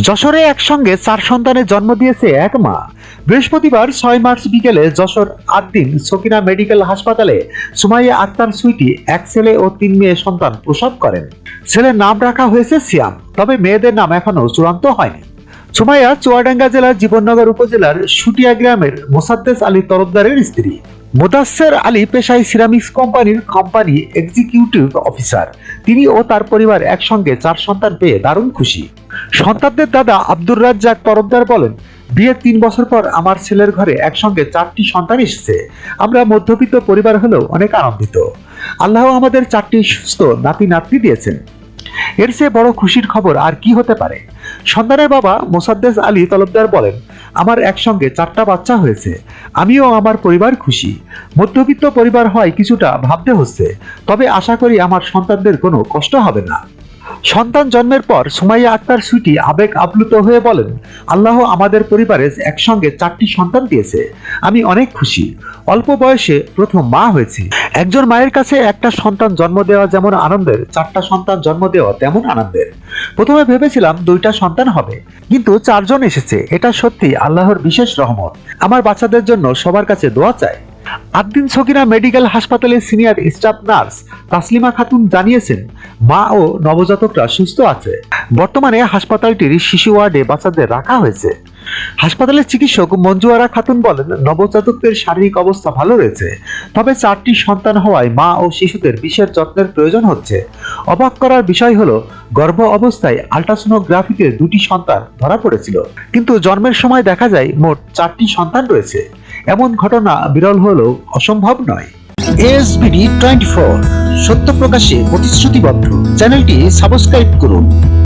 যশোরে একসঙ্গে 4 সন্তানের জন্ম দিয়েছে এক মা। বৃহস্পতিবার 6 মার্চ বিকেলে যশোর আদ্দিন সকিনা মেডিকেল হাসপাতালে সুমাইয়া আক্তার সুইটি এক ছেলে ও 3 মেয়ে সন্তান প্রসব করেন। ছেলের নাম রাখা হয়েছে সিয়াম, তবে মেয়েদের নাম এখনো চূড়ান্ত হয়নি। সুমাইয়া চুয়াডাঙ্গা জেলার জীবননগর উপজেলার সুটিয়া গ্রামের মোসাদ্দেস আলী তরফদারের স্ত্রী। মোদাস্সের আলী পেশায় সিরামিক্স কোম্পানি এক্সিকিউটিভ অফিসার। তিনি ও তার পরিবার একসঙ্গে 4 সন্তান পেয়ে দারুণ খুশি। সন্তানদের দাদা আব্দুর রাজ্জাক তরফদার বলেন, বিয়ের 3 বছর পর আমার ছেলের ঘরে একসঙ্গে 4টি সন্তান এসেছে। আমরা মধ্যবিত্ত পরিবার হলেও অনেক আনন্দিত। আল্লাহ আমাদের 4টি সুস্থ নাতি নাতনি দিয়েছেন। এর চেয়ে বড় খুশির খবর আর কি হতে পারে। সন্তানের বাবা মোসাদ্দেস আলী তরফদার বলেন, আমার একসঙ্গে 4টা বাচ্চা হয়েছে। আমিও আমার পরিবার খুশি। মধ্যবিত্ত পরিবার হয় কিছুটা ভাবতে হচ্ছে, তবে আশা করি আমার সন্তানদের কোনো কষ্ট হবে না। সন্তান জন্মের পর সুমাইয়া আক্তার সুইটি আবেগ আপ্লুত হয়ে বলেন, আল্লাহ আমাদের পরিবারে একসঙ্গে 4টি সন্তান দিয়েছে। আমি অনেক খুশি। অল্প বয়সে প্রথম মা হয়েছি। একজন মায়ের কাছে একটা সন্তান জন্ম দেওয়া যেমন আনন্দের, 4টা সন্তান জন্ম দেওয়া তেমন আনন্দের। প্রথমে ভেবেছিলাম 2টা সন্তান হবে, কিন্তু 4 জন এসেছে। এটা সত্যি আল্লাহর বিশেষ রহমত। আমার বাচ্চাদের জন্য সবার কাছে দোয়া চাই। আদ্দিন সকিনা মেডিকেল হাসপাতালের senior staff nurse Taslima Khatun জানিয়েছেন, মা ও নবজাতকরা সুস্থ আছে। বর্তমানে হাসপাতালটির শিশু ওয়ার্ডে বাচ্চাদের রাখা হয়েছে। হাসপাতালের চিকিৎসক মঞ্জুয়ারা খাতুন বলেন, নবজাতকদের শারীরিক অবস্থা ভালো রয়েছে, তবে 4টি সন্তান হওয়ায় মা ও শিশুদের বিশেষ যত্নের প্রয়োজন হচ্ছে। অবাক করার বিষয় হলো, গর্ভ অবস্থায় আল্ট্রাসোনোগ্রাফিতে 2টি সন্তান ধরা পড়েছিল, কিন্তু জন্মের সময় দেখা যায় মোট 4টি সন্তান রয়েছে। এমন ঘটনা বিরল হলেও অসম্ভব নয়। ASBD 24 সত্য প্রকাশে প্রতিশ্রুতিবদ্ধ। চ্যানেলটি সাবস্ক্রাইব করুন।